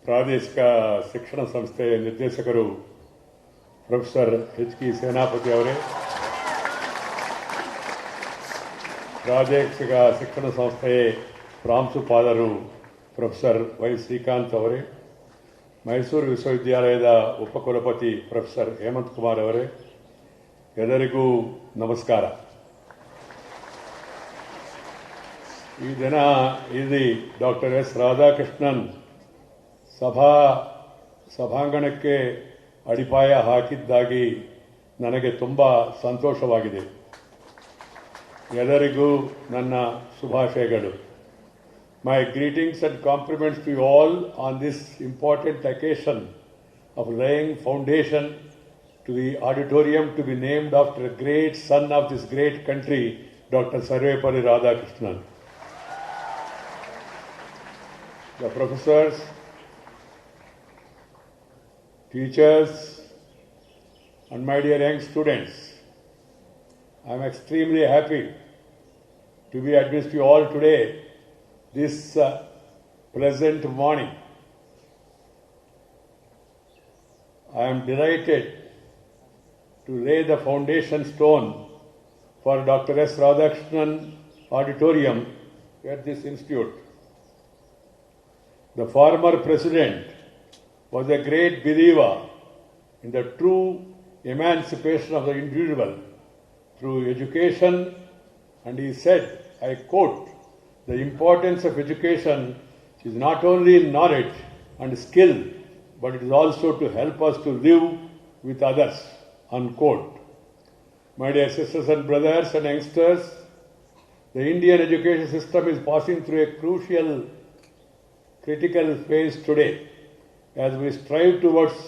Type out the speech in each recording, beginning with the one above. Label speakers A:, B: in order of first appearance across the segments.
A: ಪ್ರಾದೇಶಿಕ ಶಿಕ್ಷಣ ಸಂಸ್ಥೆಯ ನಿರ್ದೇಶಕರು ಪ್ರೊಫೆಸರ್ ಎಚ್.ಕೆ. ಸೇನಾಪತಿ ಅವರೇ, ಪ್ರಾದೇಶಿಕ ಶಿಕ್ಷಣ ಸಂಸ್ಥೆಯ ಪ್ರಾಂಶುಪಾಲರು ಪ್ರೊಫೆಸರ್ ವೈ ಶ್ರೀಕಾಂತ್ ಅವರೇ, ಮೈಸೂರು ವಿಶ್ವವಿದ್ಯಾಲಯದ ಉಪಕುಲಪತಿ ಪ್ರೊಫೆಸರ್ ಹೇಮಂತ್ ಕುಮಾರ್ ಅವರೇ, ಎಲ್ಲರಿಗೂ ನಮಸ್ಕಾರ. ಈ ದಿನ ಇಲ್ಲಿ ಡಾಕ್ಟರ್ ಎಸ್ ರಾಧಾಕೃಷ್ಣನ್ ಸಭಾಂಗಣಕ್ಕೆ ಅಡಿಪಾಯ ಹಾಕಿದ್ದಾಗಿ ನನಗೆ ತುಂಬ ಸಂತೋಷವಾಗಿದೆ. ಎಲ್ಲರಿಗೂ ನನ್ನ ಶುಭಾಶಯಗಳು. My greetings and compliments to you all on this important occasion of laying foundation to the auditorium to be named after a great son of this great country, Dr. Sarvepalli Radhakrishnan. The professors, teachers, and my dear young students, I am extremely happy to be amidst you all today, this pleasant morning. I am delighted to lay the foundation stone for Dr. S. Radhakrishnan Auditorium at this institute. The former president was a great believer in the true emancipation of the individual through education, and he said, I quote, "The importance of education is not only in knowledge and skill, but it is also to help us to live with others," unquote. My dear sisters and brothers and youngsters, the Indian education system is passing through a crucial, critical phase today as we strive towards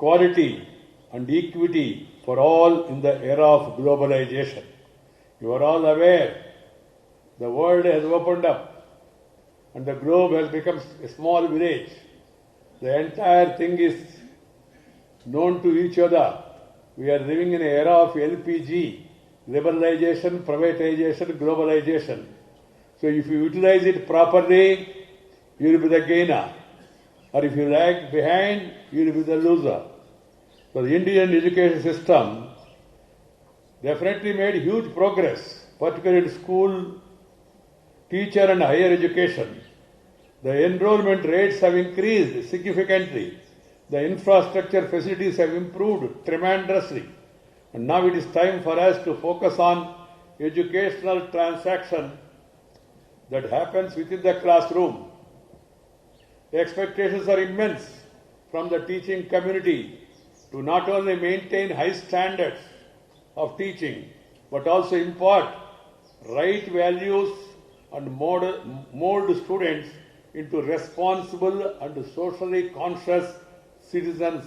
A: quality and equity for all in the era of globalization. You are all aware the world has opened up and the globe has become a small village. The entire thing is known to each other. We are living in an era of LPG, liberalization, privatization, globalization. So if you utilize it properly, you will be the gainer. Or if you lag behind, you will be the loser. So the Indian education system definitely made huge progress, particularly in school, teacher and higher education. The enrollment rates have increased significantly. The infrastructure facilities have improved tremendously. And now it is time for us to focus on educational transaction that happens within the classroom. The expectations are immense from the teaching community to not only maintain high standards of teaching, but also impart right values and mold students into responsible and socially conscious citizens.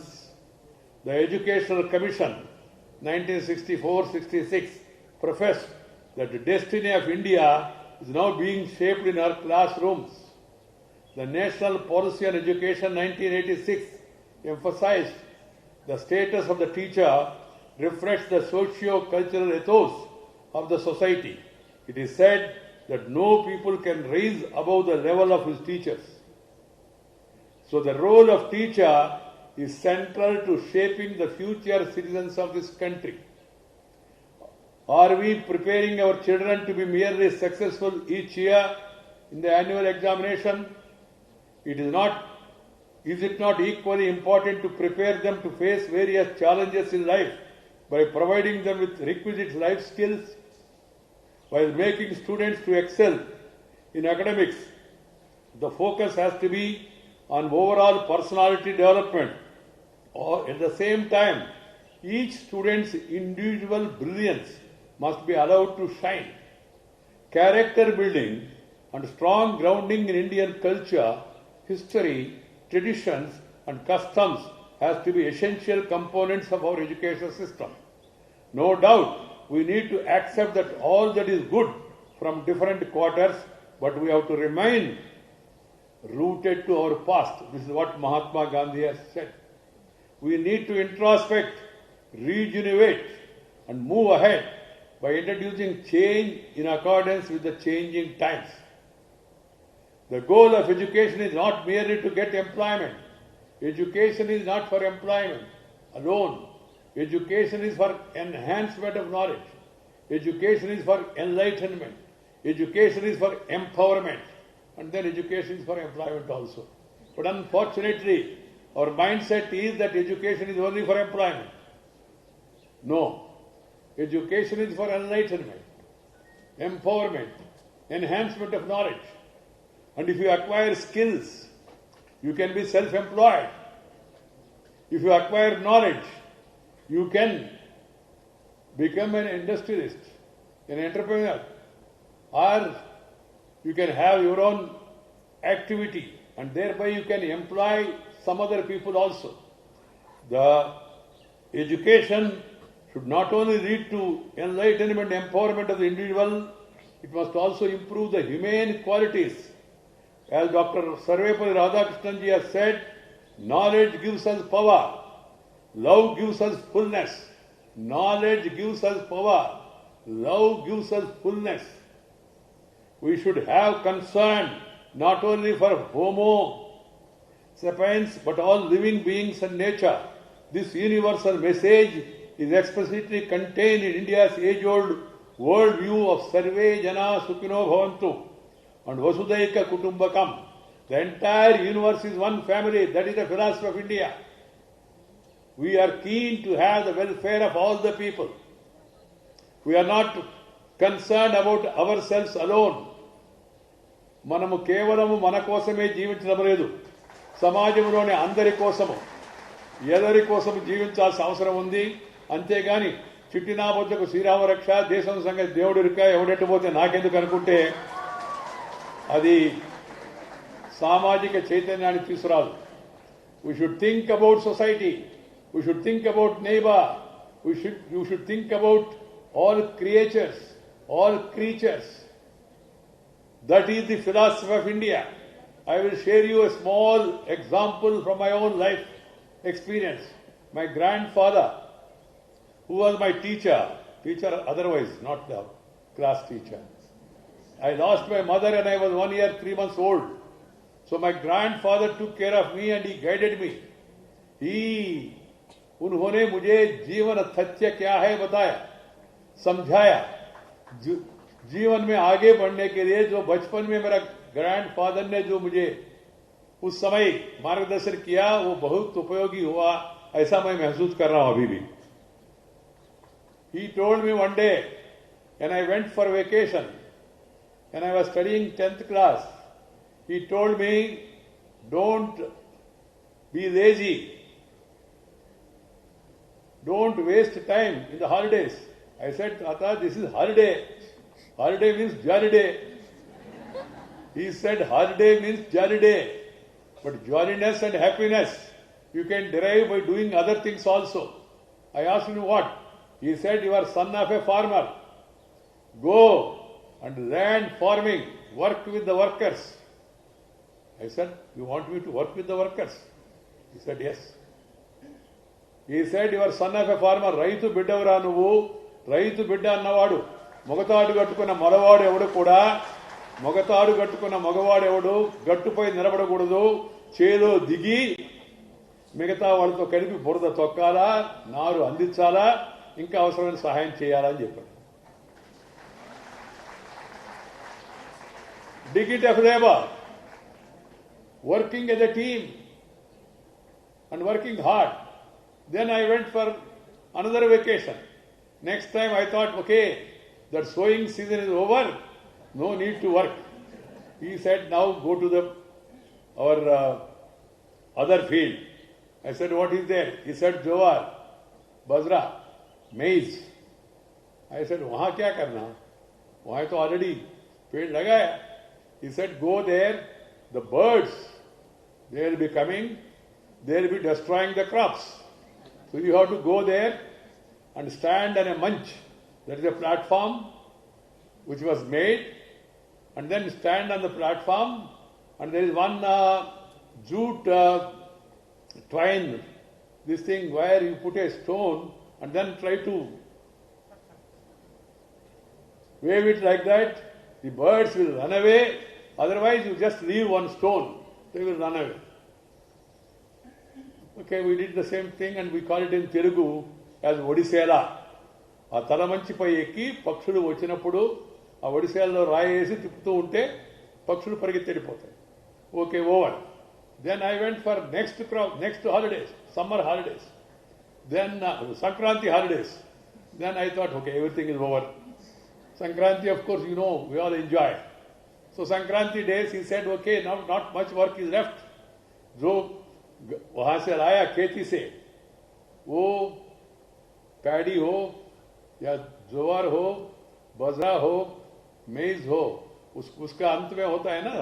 A: The Educational Commission 1964-66 professed that the destiny of India is now being shaped in our classrooms. The National Policy on Education 1986 emphasized the status of the teacher reflects the socio-cultural ethos of the society. It is said that no people can rise above the level of his teachers. So the role of teacher is central to shaping the future citizens of this country. Are we preparing our children to be merely successful each year in the annual examination? Is it not equally important to prepare them to face various challenges in life by providing them with requisite life skills? While making students to excel in academics, the focus has to be on overall personality development. Or at the same time, each student's individual brilliance must be allowed to shine. Character building and strong grounding in Indian culture, history, traditions and customs has to be essential components of our education system. No doubt, we need to accept that all that is good from different quarters, but we have to remain rooted to our past. This is what Mahatma Gandhi has said. We need to introspect, regenerate, and move ahead by introducing change in accordance with the changing times. The goal of education is not merely to get employment. Education is not for employment alone. Education is for enhancement of knowledge. Education is for enlightenment. Education is for empowerment. And then education is for employment also. But unfortunately, our mindset is that education is only for employment. No. Education is for enlightenment, empowerment, enhancement of knowledge. And if you acquire skills, you can be self-employed. If you acquire knowledge, you can become an industrialist, an entrepreneur, or you can have your own activity and thereby you can employ some other people also. The education should not only lead to enlightenment, empowerment of the individual, it must also improve the humane qualities. As Dr. Sarvepalli Radhakrishnan ji has said, knowledge gives us power, love gives us fullness. Knowledge gives us power, love gives us fullness. We should have concern not only for Homo sapiens but all living beings and nature. This universal message is explicitly contained in India's age-old worldview of Sarve Jana Sukhino Bhavantu and Vasudaika Kutumbakam. The entire universe is one family. That is the philosophy of India. We are keen to have the welfare of all the people. We are not concerned about ourselves alone. మనము కేవలము మన కోసమే జీవించడం లేదు, సమాజంలోని అందరి కోసము ఎదరి కోసం జీవించాల్సిన అవసరం ఉంది. అంతేగాని చిట్టినాబొద్దకు శ్రీరామ రక్ష, దేశం సంగతి దేవుడు ఇరుక, ఎవడెట్టు పోతే నాకెందుకు అనుకుంటే అది సామాజిక చైతన్యాన్ని తీసుకురాదు. We should think about society. We should think about neighbor. You should think about all creatures, all creatures. That is the philosophy of India. I will share you a small example from my own life experience. My grandfather, who was my teacher otherwise, not the class teacher. I lost my mother and I was 1 year, 3 months old. So my grandfather took care of me and he guided me. उन्होंने मुझे जीवन तथ्य क्या है बताया, समझाया. जीवन में आगे बढ़ने के लिए जो बचपन में मेरा ग्रैंडफादर ने जो मुझे उस समय मार्गदर्शन किया वो बहुत उपयोगी हुआ, ऐसा मैं महसूस कर रहा हूं अभी भी. He told me one day when I went for vacation, when I was studying 10th class, he told me, don't be lazy. Don't waste time in the holidays. I said, Tata, this is holiday. Holiday means jolly day. He said, holiday means jolly day. But jolliness and happiness you can derive by doing other things also. I asked him what? He said, you are son of a farmer. Go and learn farming. Work with the workers. I said, you want me to work with the workers? He said, yes. He said, you are son of a farmer. రైతు బిడ్డవరా నువ్వు. రైతు బిడ్డ అన్నవాడు మొగతాడు కట్టుకున్న మగవాడు ఎవడు కూడా, మొగతాడు కట్టుకున్న మగవాడు ఎవడు గట్టుపై నిలబడకూడదు. చేలో దిగి మిగతా వాళ్ళతో కలిపి బురద తొక్కాలా, నారు అందించాలా, ఇంకా అవసరమైన సహాయం చేయాలా అని చెప్పాడు. Dignity of labor, working as a team and working hard. Then I went for another vacation. Next time I thought, okay, that sowing season is over, no need to work. He said, now go to our other field. I said, what is there? He said, jowar, bajra, maize. I said, वहाँ क्या करना? वहाँ तो already पेड़ लगाया. He said, go there, the birds, they will be coming, they will be destroying the crops. So you have to go there and stand on a munch. That is a platform which was made, and then stand on the platform, and there is one jute twine, this thing where you put a stone and then try to wave it like that. The birds will run away Otherwise, you just leave one stone, they will run away. Okay, we did the same thing and we call it in Telugu as Odisela. ఆ తలమంచిపై ఎక్కి పక్షులు వచ్చినప్పుడు ఆ ఒడిశాలలో రాయేసి తిప్పుతూ ఉంటే పక్షులు పరిగెత్తెళ్ళిపోతాయి. Okay, over. Then I went for next holidays, summer holidays. Then Sankranti holidays. Then I thought, okay, everything is over. Sankranti, of course, you know, we all enjoy. So Sankranti days, he said, okay, now not much work is left. जो वहां से लाया खेती से, वो paddy हो या ज्वार हो, बजरा हो, मेज हो, उसका अंत में होता है ना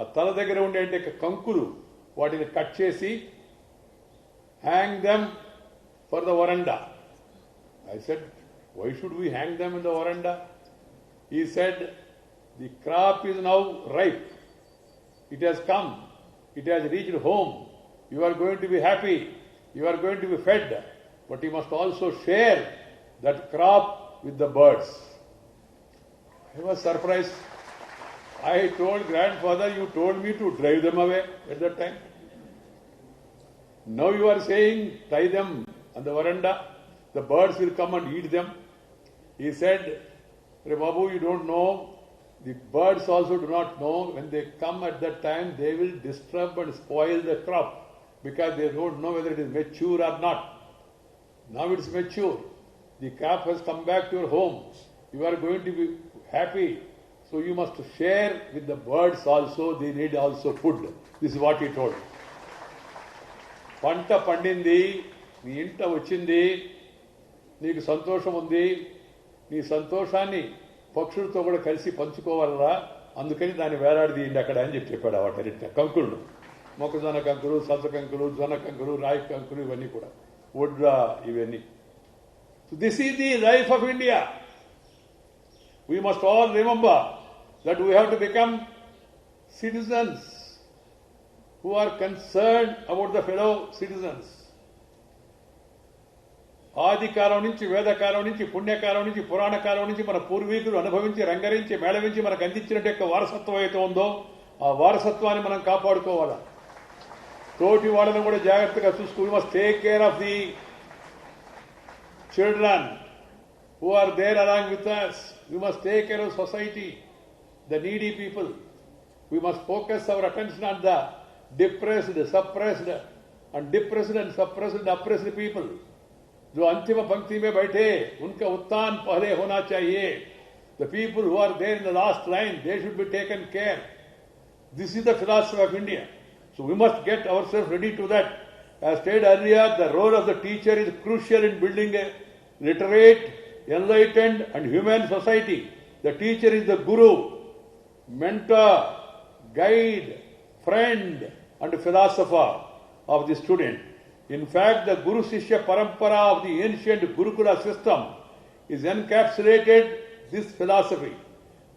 A: ఆ తల దగ్గర ఉండే కంకులు, వాటిని కట్ చేసి హ్యాంగ్ దెమ్ ఫర్ ద వరండా. I said, why should we hang them in the veranda? He said, the crop is now ripe. It has come. It has reached home. You are going to be happy. You are going to be fed. But you must also share that crop with the birds. I was surprised. I told grandfather, you told me to drive them away at that time. Now you are saying, tie them on the veranda. The birds will come and eat them. He said, Babu, you don't know. The birds also do not know. When they come at that time, they will disturb and spoil the crop because they don't know whether it is mature or not. Now it is mature. The crop has come back to your home. You are going to be happy. So you must share with the birds also. They need also food. This is what he told. పంట పండింది, నీ ఇంట వచ్చింది, నీకు సంతోషం ఉంది, నీ సంతోషాన్ని పక్షులతో కూడా కలిసి పంచుకోవాలరా, అందుకని దాన్ని వేలాడదీయండి అక్కడ అని చెప్పాడు. ఆ వాటి కంకులు, మొక్కజొన్న కంకులు, సజ్జ కంకులు, జొన్న కంకులు, రాయి కంకులు, ఇవన్నీ కూడా వడ్ల, ఇవన్నీ. So this is the life of India. We must all remember that we have to become citizens who are concerned about the fellow citizens. ఆదికాలం నుంచి, వేదకాలం నుంచి, పుణ్యకాలం నుంచి, పురాణ కాలం నుంచి మన పూర్వీకులు అనుభవించి, రంగరించి, మేళవించి మనకు అందించినట్టు వారసత్వం అయితే ఉందో ఆ వారసత్వాన్ని మనం కాపాడుకోవాలా. తోటి వాళ్ళని కూడా జాగ్రత్తగా చూసుకో. We must take care of the children who are there along with us. We must take care of society, the needy people. We must focus our attention on the depressed, suppressed, and oppressed people. जो अंतिम पंक्ति में बैठे, उनका उत्थान पहले होना चाहिए. The people who are there in the last line, they should be taken care. This is the philosophy of India. So we must get ourselves ready to that. As stated earlier, the role of the teacher is crucial in building a literate, enlightened and humane society. The teacher is the guru, mentor, guide, friend and philosopher of the student. In fact, the Guru Shishya Parampara of the ancient Gurukula system is encapsulated this philosophy.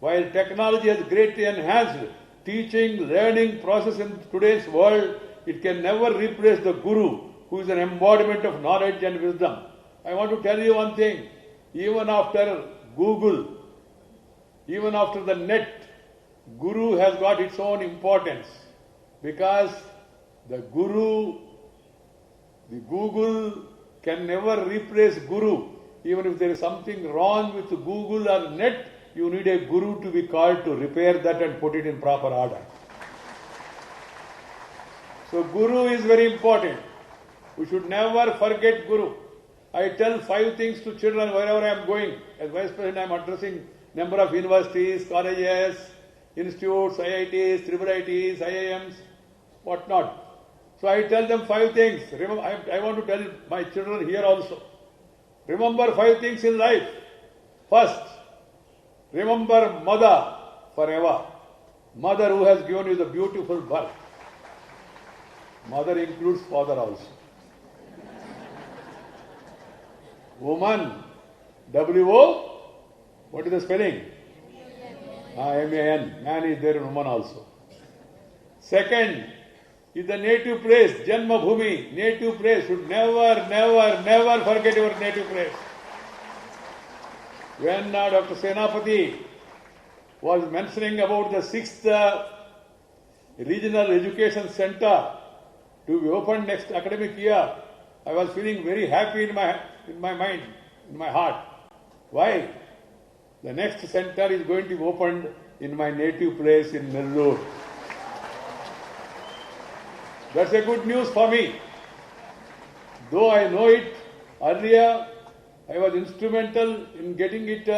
A: While technology has greatly enhanced teaching, learning process in today's world, it can never replace the Guru, who is an embodiment of knowledge and wisdom. I want to tell you one thing. Even after Google, even after the net, Guru has got its own importance. Because the Google can never replace Guru. Even if there is something wrong with Google or net, you need a Guru to be called to repair that and put it in proper order. So Guru is very important. We should never forget Guru. I tell 5 things to children wherever I am going. As Vice President, I am addressing number of universities, colleges, institutes, IITs, IIITs, IIMs, whatnot. So I tell them 5 things. Remember, I want to tell my children here also. Remember 5 things in life. First, remember mother forever. Mother who has given you the beautiful birth. Mother includes father also. Woman, W-O, what is the spelling? M-A-N. Man is there in woman also. Second, is the native place, Janma Bhumi, native place. Should never forget your native place. When Dr. Senapati was mentioning about the 6th Regional Education Center to be opened next academic year, I was feeling very happy in my mind, in my heart. Why? The next center is going to be opened in my native place in Nellore. That's a good news for me. Though I know it earlier, I was instrumental in getting it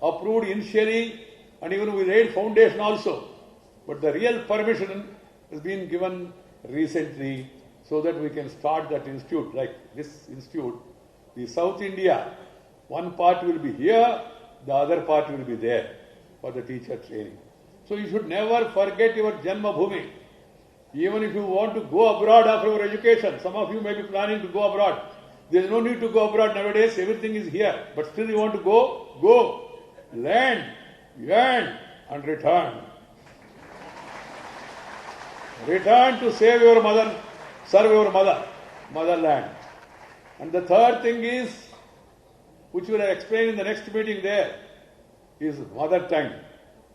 A: approved initially, and even we laid foundation also. But the real permission has been given recently so that we can start that institute, like this institute. The South India, one part will be here, the other part will be there for the teacher training. So you should never forget your Janma Bhumi. Even if you want to go abroad after your education, some of you may be planning to go abroad. There is no need to go abroad nowadays, everything is here. But still you want to go, go. Learn, and return. Return to save your mother, serve your motherland. And the third thing is, which we will explain in the next meeting there, is mother tongue.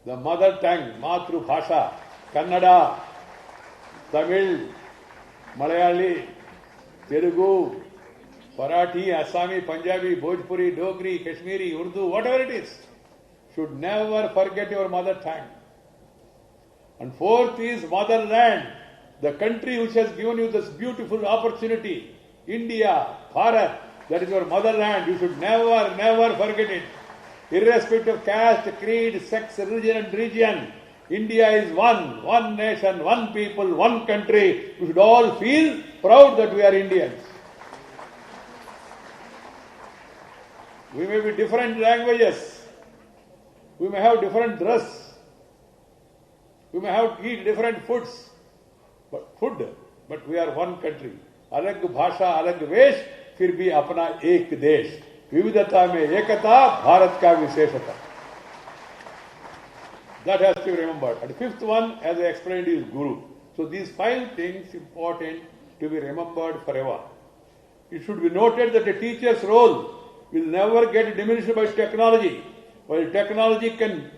A: The mother tongue, Matru Bhasha, Kannada, Tamil, Malayali, Telugu, Marathi, Assami, Punjabi, Bhojpuri, Dogri, Kashmiri, Urdu, whatever it is, should never forget your mother tongue. And fourth is motherland, the country which has given you this beautiful opportunity, India, Bharat, that is your motherland. You should never forget it. Irrespective of caste, creed, sex, religion and region, India is one nation, one people, one country. We should all feel proud that we are Indians. We may be different languages. We may have different dress. We may have to eat different foods. But we are one country. अलग भाषा, अलग वेश, फिर भी अपना एक देश. विविधता में एकता, भारत का विशेषता. That has to be remembered. And the fifth one, as I explained, is Guru. So these 5 things important to be remembered forever. It should be noted that a teacher's role will never get diminished by technology. While technology can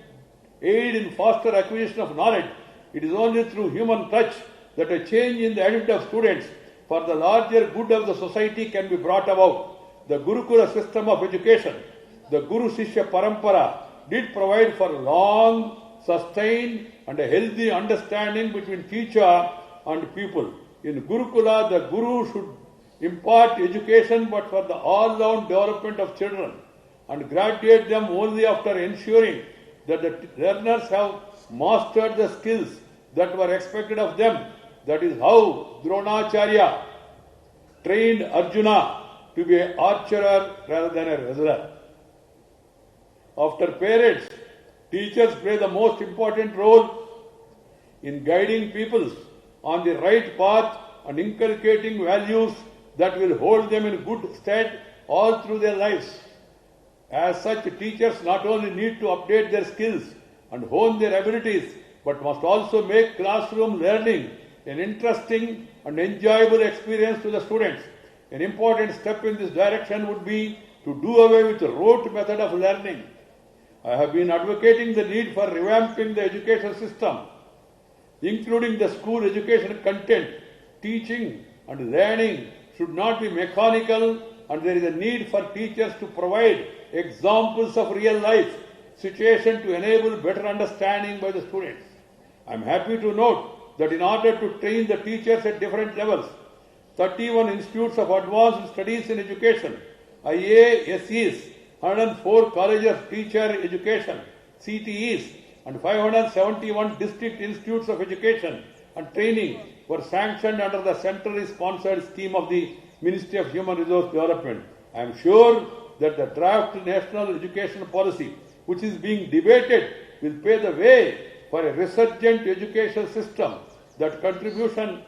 A: aid in faster acquisition of knowledge, it is only through human touch that a change in the attitude of students for the larger good of the society can be brought about. The Gurukula system of education, the Guru Shishya Parampara, did provide for long, sustained and a healthy understanding between teacher and pupil. In Gurukula, the Guru should impart education but for the all-round development of children and graduate them only after ensuring that the learners have mastered the skills that were expected of them. That is how Dronacharya trained Arjuna to be an archer rather than a wrestler. After parents, teachers play the most important role in guiding people on the right path and inculcating values that will hold them in good stead all through their lives. As such, teachers not only need to update their skills and hone their abilities, but must also make classroom learning an interesting and enjoyable experience to the students. An important step in this direction would be to do away with the rote method of learning. I have been advocating the need for revamping the education system, including the school education content. Teaching and learning should not be mechanical, and there is a need for teachers to provide examples of real life situation to enable better understanding by the students. I am happy to note that in order to train the teachers at different levels, 31 institutes of advanced studies in education, IASEs, 104 colleges of teacher education, CTEs, and 571 district institutes of education and training were sanctioned under the centrally sponsored scheme of the Ministry of Human Resource Development. I am sure that the draft national education policy, which is being debated, will pave the way for a resurgent education system. That contribution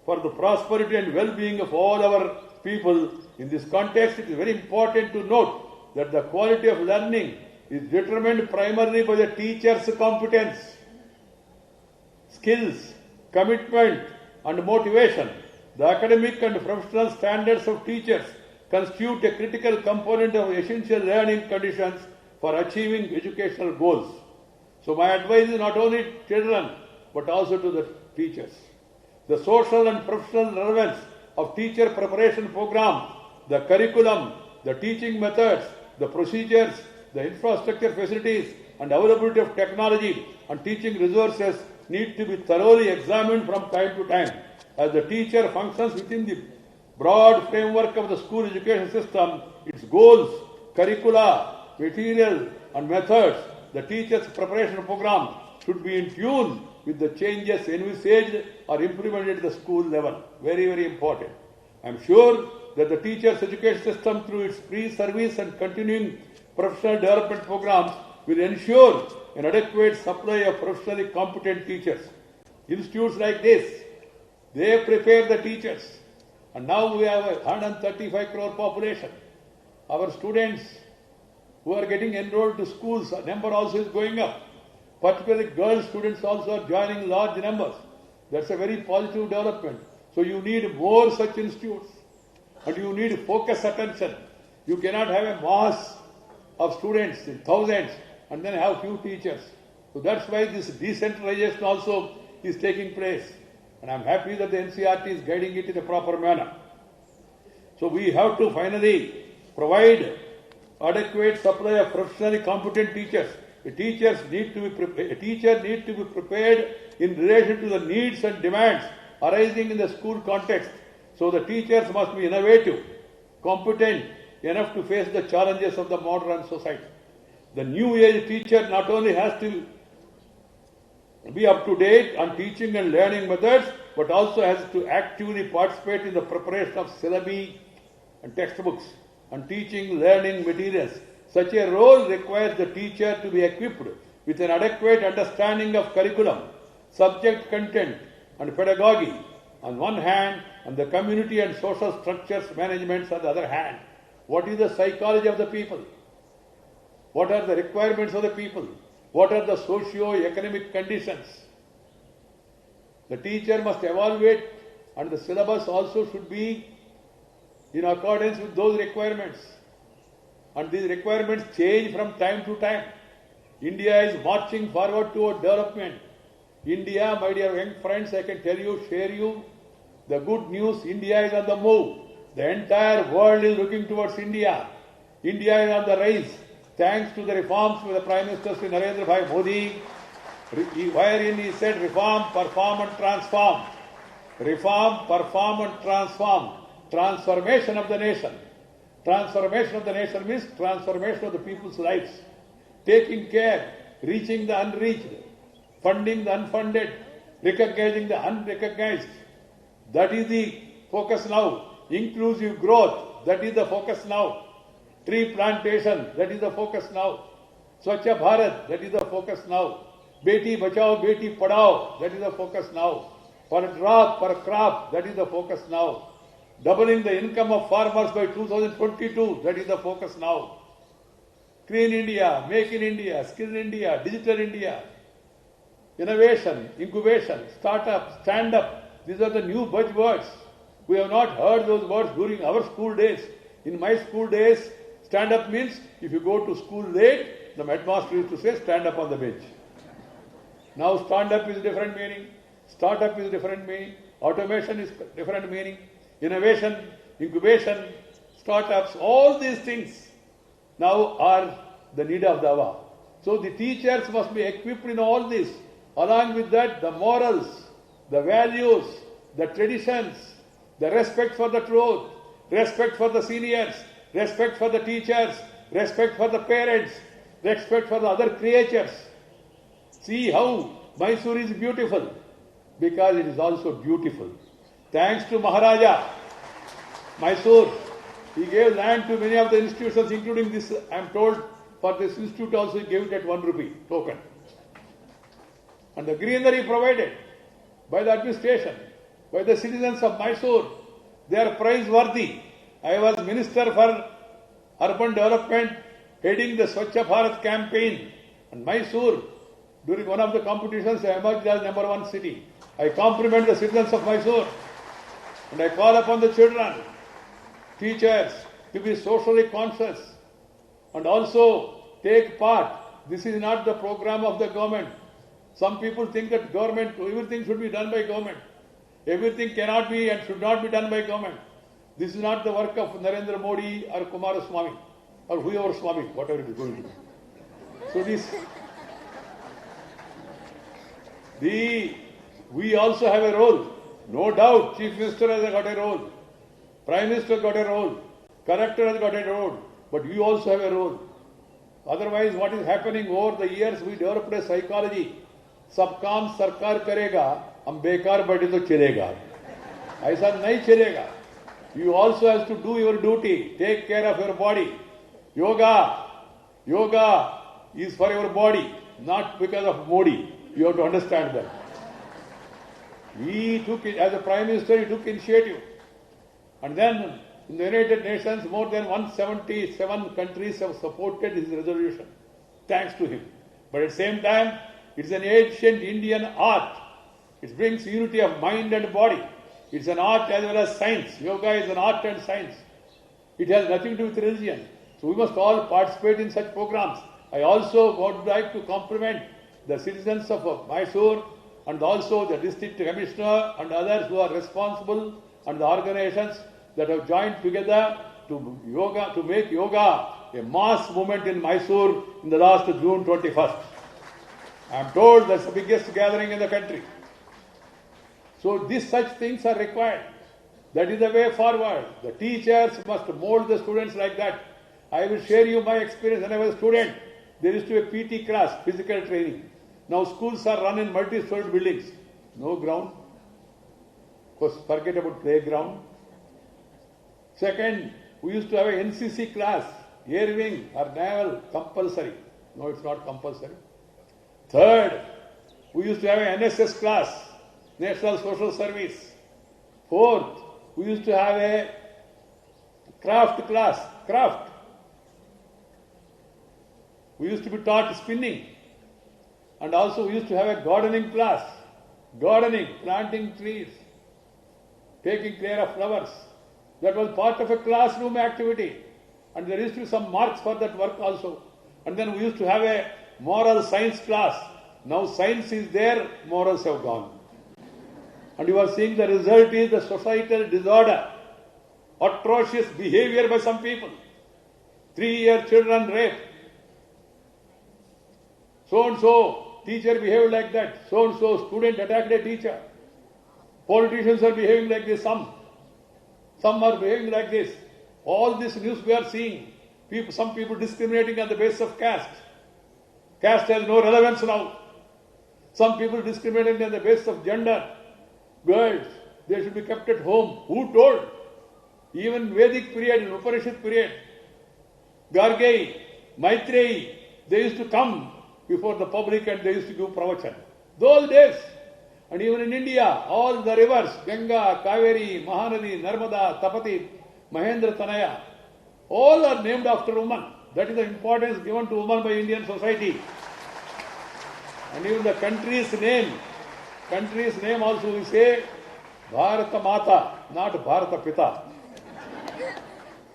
A: for the prosperity and well-being of all our people. In this context, it is very important to note that the quality of learning is determined primarily by the teacher's competence, skills, commitment and motivation. The academic and professional standards of teachers constitute a critical component of essential learning conditions for achieving educational goals. So my advice is not only to children, but also to the teachers. The social and professional relevance of teacher preparation program, the curriculum, the teaching methods, the procedures, the infrastructure facilities, and availability of technology and teaching resources need to be thoroughly examined from time to time. As the teacher functions within the broad framework of the school education system, its goals, curricula, material, and methods, the teacher's preparation program should be in tune with the changes envisaged or implemented at the school level. Very, very important. I am sure that the teacher's education system, through its pre-service and continuing professional development programs, will ensure an adequate supply of professionally competent teachers. Institutes like this, they prepare the teachers. And now we have a 135 crore population. Our students who are getting enrolled to schools, number also is going up. Particularly girl students also are joining large numbers. That's a very positive development. So you need more such institutes. And you need focused attention. You cannot have a mass of students in thousands and then have few teachers. So that's why this decentralization also is taking place. And I'm happy that the NCERT is guiding it in a proper manner. So we have to finally provide adequate supply of professionally competent teachers. A teacher needs to be prepared in relation to the needs and demands arising in the school context. So the teachers must be innovative, competent enough to face the challenges of the modern society. The new age teacher not only has to be up to date on teaching and learning methods, but also has to actively participate in the preparation of syllabi and textbooks and teaching learning materials. Such a role requires the teacher to be equipped with an adequate understanding of curriculum, subject content, and pedagogy on one hand, and the community and social structures management on the other hand. What is the psychology of the people? What are the requirements of the people? What are the socio-economic conditions? The teacher must evaluate, and the syllabus also should be in accordance with those requirements. And these requirements change from time to time. India is marching forward toward development. India, my dear young friends, I can tell you, share you the good news. India is on the move. The entire world is looking towards India. India is on the rise, thanks to the reforms by the Prime Minister Sri Narendra Bhai Modi, wherein he said reform, perform and transform. Reform, perform and transform. Transformation of the nation. Transformation of the nation means transformation of the people's lives. Taking care, reaching the unreached, funding the unfunded, recognizing the unrecognized. That is the focus now. Inclusive growth, that is the focus now. Tree plantation, that is the focus now. Swachha Bharat, that is the focus now. Beti Bachao, Beti Padhao, that is the focus now. Per drop, per crop, that is the focus now. Doubling the income of farmers by 2022, that is the focus now. Clean India, Make in India, Skill India, Digital India. Innovation, incubation, startup, stand up. These are the new buzzwords. We have not heard those words during our school days. In my school days, stand up means if you go to school late, the headmaster used to say stand up on the bench. Now stand up is different meaning, startup is different meaning, automation is different meaning, innovation, incubation, startups, all these things now are the need of the hour. So the teachers must be equipped in all this. Along with that, the morals, the values, the traditions, the respect for the truth, respect for the seniors, respect for the teachers, respect for the parents, respect for the other creatures. See how Mysore is beautiful, because it is also beautiful. Thanks to Maharaja, Mysore, he gave land to many of the institutions, including this, I am told, for this institute also he gave it at 1 rupee token. And the greenery provided by the administration, by the citizens of Mysore, they are praiseworthy. I was Minister for Urban Development, heading the Swachha Bharat campaign, and Mysore, during one of the competitions, I emerged as #1 city. I compliment the citizens of Mysore, and I call upon the children, teachers, to be socially conscious and also take part This is not the program of the government. Some people think that everything should be done by government. Everything cannot be and should not be done by government. This is not the work of Narendra Modi or Kumaraswamy or whoever Swami, whatever it is going to be. So we also have a role. No doubt, Chief Minister has got a role. Prime Minister got a role. Collector has got a role. But we also have a role. Otherwise, what is happening over the years, we developed a psychology. सब काम सरकार करेगा, हम बेकार बैठे तो चलेगा. ऐसा नहीं चलेगा. You also have to do your duty. Take care of your body. Yoga is for your body, not because of Modi. You have to understand that. He took it, as a Prime Minister, he took initiative. And then in the United Nations, more than 177 countries have supported his resolution. Thanks to him. But at the same time, it's an ancient Indian art. It brings unity of mind and body. It's an art as well as science. Yoga is an art and science. It has nothing to do with religion. So we must all participate in such programs. I also would like to compliment the citizens of Mysore and also the district commissioner and others who are responsible and the organizations that have joined together to make yoga a mass movement in Mysore in the last June 21st. I am told that's the biggest gathering in the country. So such things are required. That is the way forward. The teachers must mold the students like that. I will share you my experience when I was a student. There used to be a PT class, physical training. Now schools are run in multi-story buildings. No ground. Of course, forget about playground. Second, we used to have a NCC class, air wing or naval, compulsory. No, it's not compulsory. Third, we used to have an NSS class, National Social Service. Fourth, we used to have a craft class, craft. We used to be taught spinning. And also we used to have a gardening class. Gardening, planting trees, taking care of flowers. That was part of a classroom activity. And there used to be some marks for that work also. And then we used to have a moral science class. Now science is there, morals have gone. And you are seeing the result is the societal disorder. Atrocious behavior by some people. 3-year children rape. So-and-so teacher behaved like that. So-and-so student attacked a teacher. Politicians are behaving like this. Some are behaving like this. All this news we are seeing. Some people discriminating on the basis of caste. Caste has no relevance now. Some people discriminating on the basis of gender. Girls, they should be kept at home. Who told? Even Vedic period, Upanishad period, Gargi, Maitreyi, they used to come before the public and they used to give pravachan. Those days. And even in India, all the rivers, Ganga, Kaveri, Mahanadi, Narmada, Tapati, Mahendra Tanaya, all are named after women. That is the importance given to women by Indian society. And even the country's name also we say Bharata Mata, not Bharata Pita.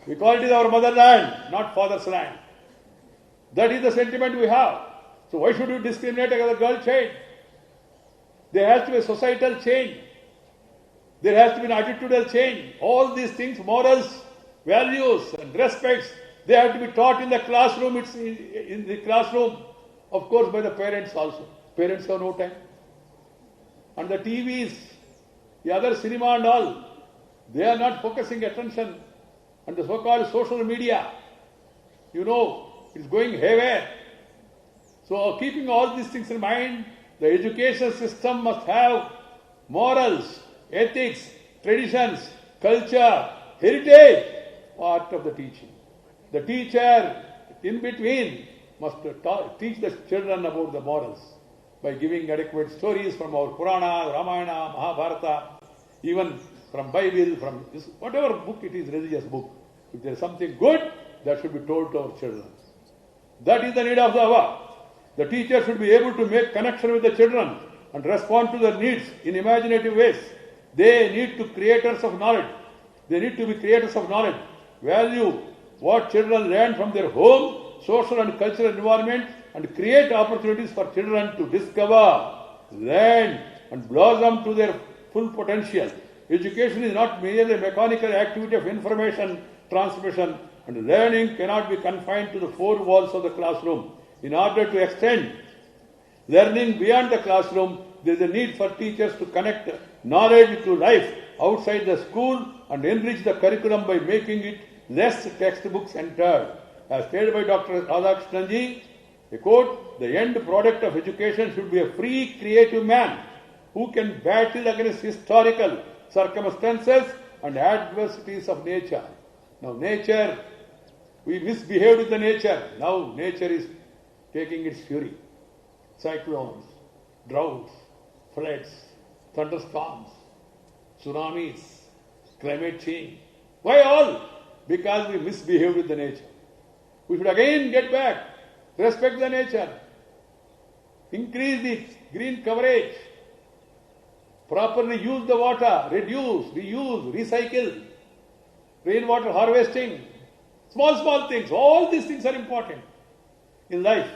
A: We call it our motherland, not father's land. That is the sentiment we have. So why should you discriminate against a girl child? There has to be a societal change. There has to be an attitudinal change. All these things, morals, values and respects, they have to be taught in the classroom. It's in the classroom, of course, by the parents also. Parents have no time. And the TVs, the other cinema and all, they are not focusing attention on the so-called social media. You know, it's going haywire. So keeping all these things in mind, the education system must have morals, ethics, traditions, culture, heritage, part of the teaching. The teacher, in between, must teach the children about the morals by giving adequate stories from our Purana, Ramayana, Mahabharata, even from Bible, from whatever book it is, religious book. If there is something good, that should be told to our children. That is the need of the hour. The teacher should be able to make connection with the children and respond to their needs in imaginative ways. They need to creators of knowledge. They need to be creators of knowledge. Value what children learn from their home, social and cultural environment and create opportunities for children to discover, learn, and blossom to their full potential. Education is not merely a mechanical activity of information transmission, and learning cannot be confined to the four walls of the classroom. In order to extend learning beyond the classroom, there is a need for teachers to connect knowledge to life outside the school and enrich the curriculum by making it less textbook centered. As stated by Dr. Radhakrishnan, a quote, the end product of education should be a free, creative man who can battle against historical circumstances and adversities of nature. Now nature, we misbehaved with the nature. Now nature is taking its fury. Cyclones, droughts, floods, thunderstorms, tsunamis, climate change. Why all? Because we misbehaved with the nature. We should again get back, respect the nature, increase the green coverage, properly use the water, reduce, reuse, recycle, rainwater harvesting, small things. All these things are important in life.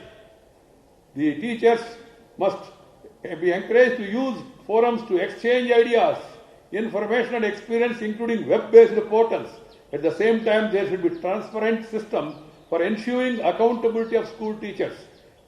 A: The teachers must be encouraged to use forums to exchange ideas, information and experience, including web-based portals. At the same time, there should be transparent system for ensuring accountability of school teachers.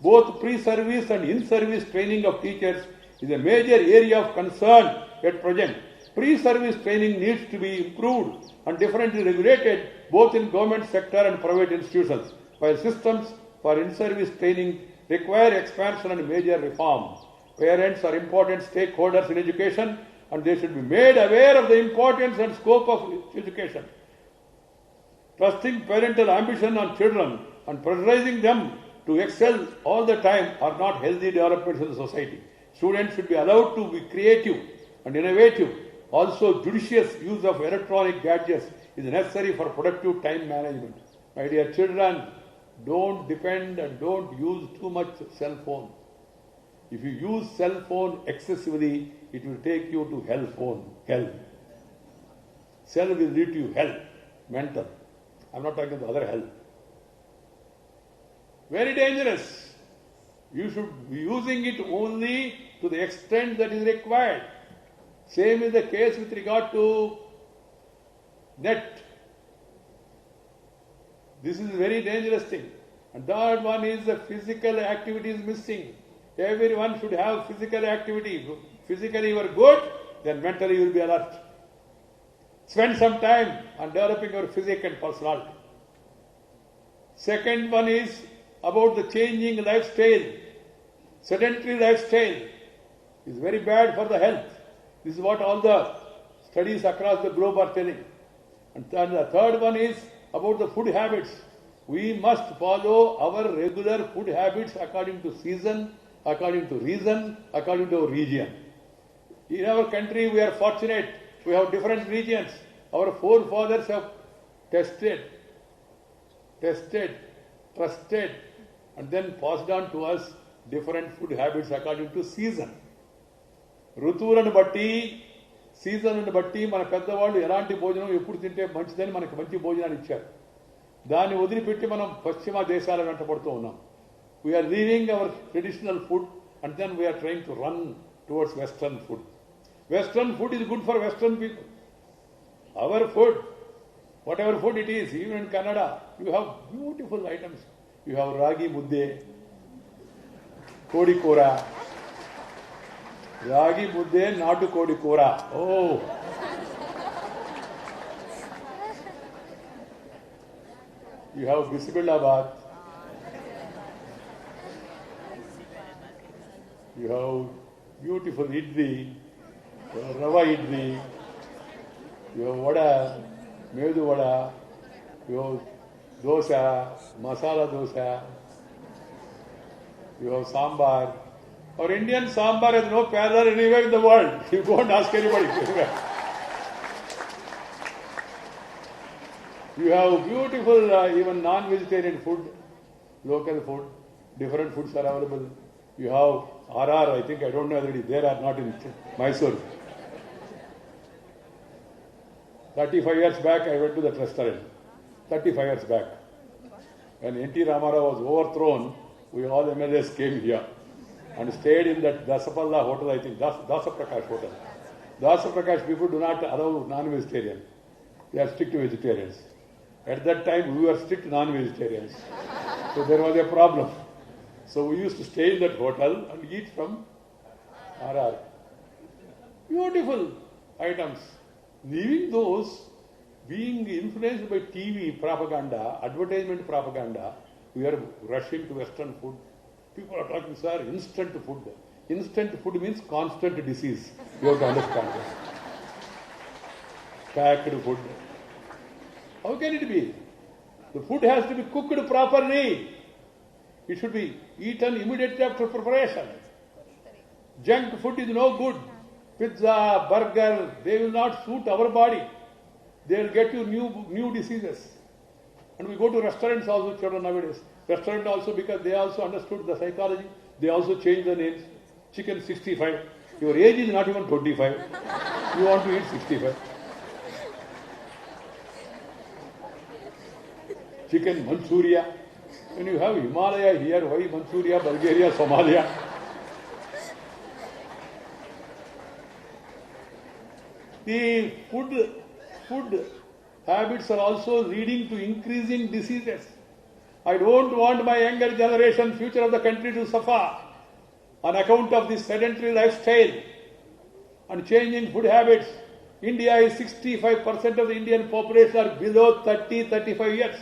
A: Both pre-service and in-service training of teachers is a major area of concern at present. Pre-service training needs to be improved and differently regulated both in government sector and private institutions, while systems for in-service training require expansion and major reform. Parents are important stakeholders in education and they should be made aware of the importance and scope of education. Trusting parental ambition on children and pressurizing them to excel all the time are not healthy developments in the society. Students should be allowed to be creative and innovative. Also, judicious use of electronic gadgets is necessary for productive time management. My dear children, don't depend and don't use too much cell phone. If you use cell phone excessively, it will take you to hell. Cell will lead to hell, mental. I'm not talking about other hell. Very dangerous. You should be using it only to the extent that is required. Same is the case with regard to net. This is a very dangerous thing. And third one is the physical activity is missing. Everyone should have physical activity. Physically you are good, then mentally you will be alert. Spend some time on developing your physique and personality. Second one is about the changing lifestyle. Sedentary lifestyle is very bad for the health. This is what all the studies across the globe are telling. And the third one is about the food habits. We must follow our regular food habits according to season, according to reason, according to our region. In our country, we are fortunate. We have different regions. Our forefathers have tested, trusted, and then passed on to us different food habits according to season. ఋతువులను బట్టి సీజన్లను బట్టి మన పెద్దవాళ్ళు ఎలాంటి భోజనం ఎప్పుడు తింటే మంచిదని మనకు మంచి భోజనాన్ని ఇచ్చారు. దాన్ని వదిలిపెట్టి మనం పశ్చిమ దేశాల వెంట పడుతూ ఉన్నాం. We are leaving our traditional food and then we are trying to run towards western food. Western food is good for western people. Our food, whatever food it is, even in Canada, you have beautiful items. You have ragi mudde, kodi kora. Ragi mudde, natu kodi kora. Oh. You have Bismillabad. You have beautiful idli, you have rava idli, you have vada, medu vada, you have dosa, masala dosa, you have sambar. Our Indian sambar has no parallel anywhere in the world. You go and ask anybody. You have beautiful even non-vegetarian food, local food, different foods are available. You have RR, I think, I don't know whether it is there or not in Mysore. 35 years back, I went to that restaurant. 35 years back. When N.T. Ramarao was overthrown, We all MLAs came here and stayed in that Dasapalla hotel, I think, Dasa Prakash hotel. Dasa Prakash people do not allow non-vegetarian. They are strict vegetarians. At that time, we were strict non-vegetarians. So there was a problem. So we used to stay in that hotel and eat from RR. Beautiful items. Leaving those, being influenced by TV propaganda, advertisement propaganda, we are rushing to Western food. People are talking, sir, instant food. Instant food means constant disease. You have to understand this. Packed food. How can it be? The food has to be cooked properly. It should be eaten immediately after preparation. Junk food is no good. Pizza, burger, they will not suit our body. They will get you new diseases. And we go to restaurants also, children nowadays. Restaurant also, because they also understood the psychology, they also change the names. Chicken 65. Your age is not even 25. You want to eat 65. Chicken Manchuria. When you have Himalaya here, why Manchuria, Bulgaria, Somalia? The food habits are also leading to increasing diseases. I don't want my younger generation, future of the country to suffer on account of this sedentary lifestyle and changing food habits. India is 65% of the Indian population are below 35 years.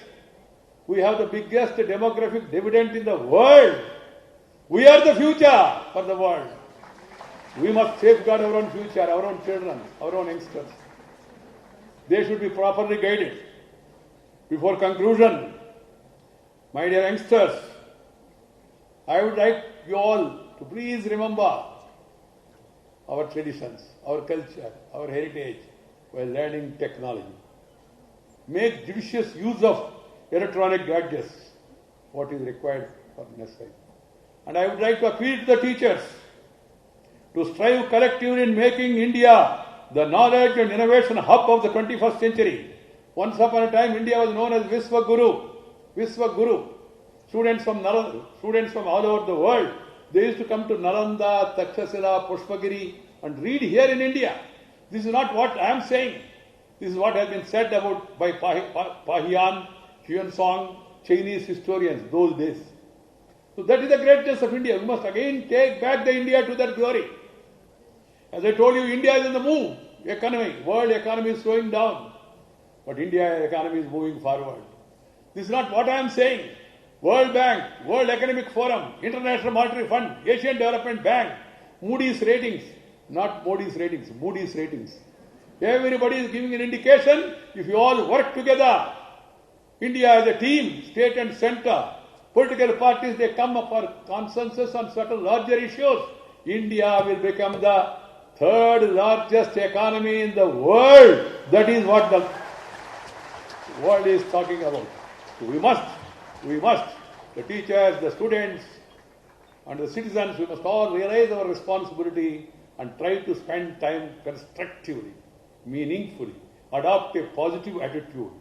A: We have the biggest demographic dividend in the world. We are the future for the world. We must safeguard our own future, our own children, our own youngsters. They should be properly guided. Before conclusion, my dear youngsters, I would like you all to please remember our traditions, our culture, our heritage while learning technology. Make judicious use of electronic gadgets, what is required for next time. And I would like to appeal to the teachers to strive collectively in making India the knowledge and innovation hub of the 21st century. Once upon a time, India was known as Viswaguru. Viswaguru. Students from all over the world, they used to come to Nalanda, Takshashila, Pushpagiri and read here in India. This is not what I am saying. This is what has been said about by Pahian, Xuanzang, Chinese historians those days. So that is the greatness of India. We must again take back the India to that glory. As I told you, India is in the move. Economy, world economy is slowing down. But India economy is moving forward. This is not what I am saying. World Bank, World Economic Forum, International Monetary Fund, Asian Development Bank, Moody's ratings, not Moody's ratings, Moody's ratings. Everybody is giving an indication, if you all work together, India as a team, state and center, political parties, they come up for consensus on certain larger issues. India will become the third largest economy in the world. That is what the world is talking about. So we must, the teachers, the students, and the citizens, we must all realize our responsibility and try to spend time constructively, meaningfully, adopt a positive attitude.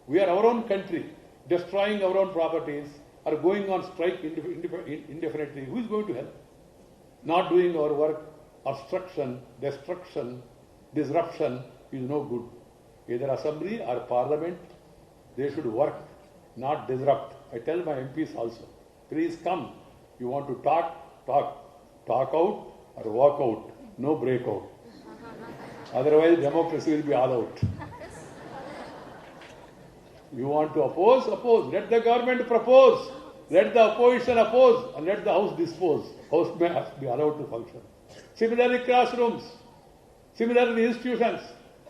A: We are our own country, destroying our own properties, or going on strike indefinitely. Who is going to help? Not doing our work, obstruction, destruction, disruption is no good. Either assembly or parliament, they should work, not disrupt. I tell my MPs also, please come. You want to talk out or walk out, no break out. Otherwise democracy will be all out. You want to oppose, let the government propose, let the opposition oppose, and let the house dispose. House may be allowed to function. Similarly, classrooms, similarly, institutions,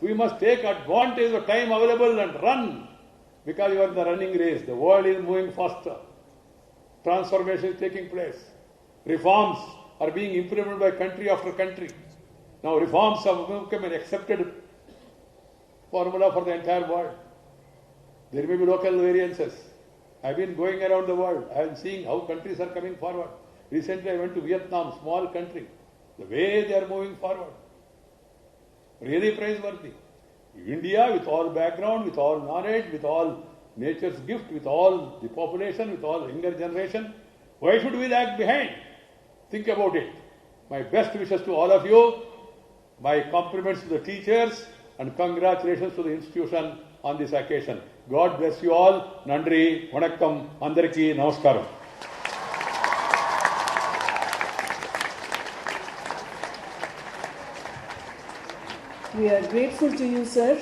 A: we must take advantage of time available and run, because you are in the running race. The world is moving faster. Transformation is taking place. Reforms are being implemented by country after country. Now reforms have become an accepted formula for the entire world. There may be local variances. I have been going around the world. I am seeing how countries are coming forward. Recently I went to Vietnam, small country. The way they are moving forward. Really praiseworthy. India, with all background, with all knowledge, with all nature's gift, with all the population, with all younger generation, Why should we lag behind? Think about it. My best wishes to all of you. My compliments to the teachers and congratulations to the institution on this occasion. God bless you all. Nandri, Vanakkam, Andariki, Namaskaram.
B: We are grateful to you, sir.